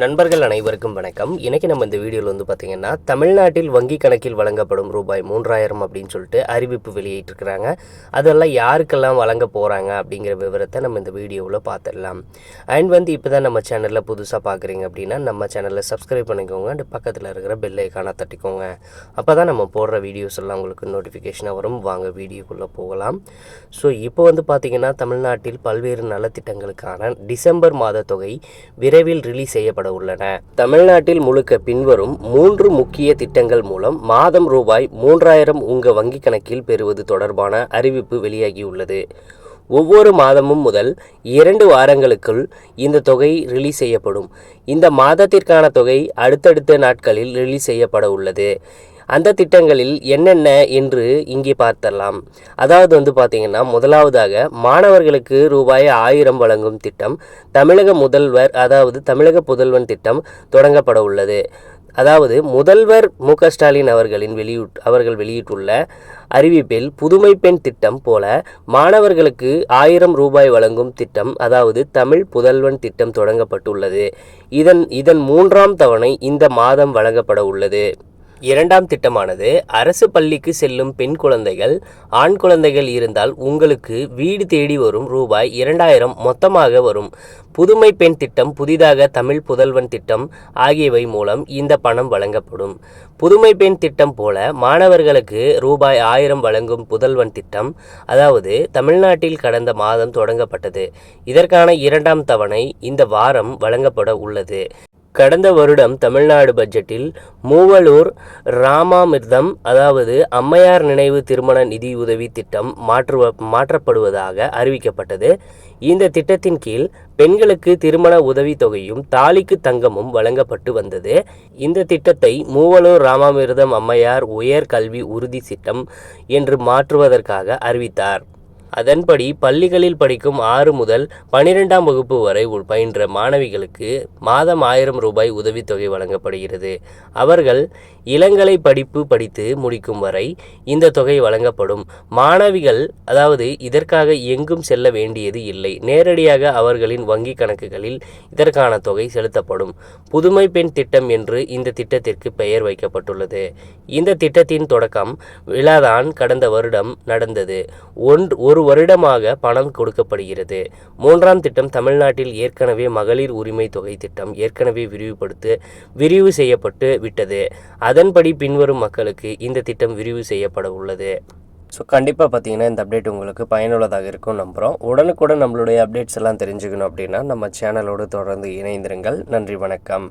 நண்பர்கள் அனைவருக்கும் வணக்கம். இன்றைக்கி நம்ம இந்த வீடியோவில் வந்து பார்த்திங்கன்னா தமிழ்நாட்டில் வங்கி கணக்கில் வழங்கப்படும் ரூபாய் 3000 அப்படின்னு சொல்லிட்டு அறிவிப்பு வெளியிட்டிருக்கிறாங்க. அதெல்லாம் யாருக்கெல்லாம் வழங்க போகிறாங்க அப்படிங்கிற விவரத்தை நம்ம இந்த வீடியோவில் பார்த்துடலாம். அண்ட் இப்போ தான் நம்ம சேனலில் புதுசாக பார்க்குறீங்க அப்படின்னா நம்ம சேனலில் சப்ஸ்கிரைப் பண்ணிக்கோங்க. அண்ட் பக்கத்தில் இருக்கிற பெல் ஐக்கானை தட்டிக்கோங்க. அப்போ தான் நம்ம போடுற வீடியோஸ் எல்லாம் உங்களுக்கு நோட்டிஃபிகேஷனாக வரும். வாங்க வீடியோக்குள்ளே போகலாம். ஸோ இப்போ வந்து பார்த்திங்கன்னா தமிழ்நாட்டில் பல்வேறு நலத்திட்டங்களுக்கான டிசம்பர் மாத தொகை விரைவில் ரிலீஸ் செய்யப்படும் உள்ளன. தமிழ்நாட்டில் முழுக்க பின்வரும் 3 முக்கிய திட்டங்கள் மூலம் மாதம் ரூபாய் 3000 உங்க வங்கி கணக்கில் பெறுவது தொடர்பான அறிவிப்பு வெளியாகியுள்ளது. ஒவ்வொரு மாதமும் முதல் 2 வாரங்களுக்குள் இந்த தொகை ரிலீஸ் செய்யப்படும். இந்த மாதத்திற்கான தொகை அடுத்தடுத்த நாட்களில் ரிலீஸ் செய்யப்பட உள்ளது. அந்த திட்டங்களில் என்னென்ன என்று இங்கே பார்த்தரலாம். அதாவது வந்து பார்த்திங்கன்னா முதலாவதாக மாணவர்களுக்கு ரூபாய் 1000 வழங்கும் திட்டம் தமிழக புதல்வன் திட்டம் தொடங்கப்பட உள்ளது. அதாவது முதல்வர் மு.க. ஸ்டாலின் அவர்கள் வெளியிட்டுள்ள அறிவிப்பில் புதுமை பெண் திட்டம் போல மாணவர்களுக்கு 1000 ரூபாய் வழங்கும் திட்டம் அதாவது தமிழ் புதல்வன் திட்டம் தொடங்கப்பட்டுள்ளது. இதன் 3ஆம் தவணை இந்த மாதம் வழங்கப்பட உள்ளது. 2ஆம் திட்டமானது அரசு பள்ளிக்கு செல்லும் பெண் குழந்தைகள் ஆண் குழந்தைகள் இருந்தால் உங்களுக்கு வீடு தேடி வரும் ரூபாய் 2000 மொத்தமாக வரும். புதுமை பெண் திட்டம் புதிதாக தமிழ் புதல்வன் திட்டம் ஆகியவை மூலம் இந்த பணம் வழங்கப்படும். புதுமை பெண் திட்டம் போல மாணவர்களுக்கு ரூபாய் 1000 வழங்கும் புதல்வன் திட்டம் அதாவது தமிழ்நாட்டில் கடந்த மாதம் தொடங்கப்பட்டது. இதற்கான 2ஆம் தவணை இந்த வாரம் வழங்கப்பட உள்ளது. கடந்த வருடம் தமிழ்நாடு பட்ஜெட்டில் மூவலூர் ராமாமிர்தம் அதாவது அம்மையார் நினைவு திருமண நிதி உதவி திட்டம் மாற்றப்படுவதாக அறிவிக்கப்பட்டது. இந்த திட்டத்தின் கீழ் பெண்களுக்கு திருமண உதவி தொகையும் தாலிக்கு தங்கமும் வழங்கப்பட்டு வந்தது. இந்த திட்டத்தை மூவலூர் ராமாமிர்தம் அம்மையார் உயர் கல்வி உறுதி திட்டம் என்று மாற்றுவதற்காக அறிவித்தார். அதன்படி பள்ளிகளில் படிக்கும் 6 முதல் 12ஆம் வகுப்பு வரை பயின்ற மாணவிகளுக்கு மாதம் 1000 ரூபாய் உதவித்தொகை வழங்கப்படுகிறது. அவர்கள் இளங்கலை படிப்பு படித்து முடிக்கும் வரை இந்த தொகை வழங்கப்படும். மாணவிகள் இதற்காக எங்கும் செல்ல வேண்டியது இல்லை. நேரடியாக அவர்களின் வங்கி கணக்குகளில் இதற்கான தொகை செலுத்தப்படும். புதுமை பெண் திட்டம் என்று இந்த திட்டத்திற்கு பெயர் வைக்கப்பட்டுள்ளது. இந்த திட்டத்தின் தொடக்கம் விழாதான் கடந்த வருடம் நடந்தது. ஒரு வருடமாக பணம் கொடுக்கப்படுகிறது. 3ஆம் திட்டம் தமிழ்நாட்டில் ஏற்கனவே மகளிர் உரிமை தொகை திட்டம் ஏற்கனவே விரிவு செய்யப்பட்டு விட்டது. அதன்படி பின்வரும் மக்களுக்கு இந்த திட்டம் விரிவு செய்யப்பட உள்ளது. ஸோ கண்டிப்பாக பார்த்தீங்கன்னா இந்த அப்டேட் உங்களுக்கு பயனுள்ளதாக இருக்கும் நம்புகிறோம். உடனுக்குடன் நம்மளுடைய அப்டேட்ஸ் எல்லாம் தெரிஞ்சுக்கணும் அப்படின்னா நம்ம சேனலோடு தொடர்ந்து இணைந்திருங்கள். நன்றி, வணக்கம்.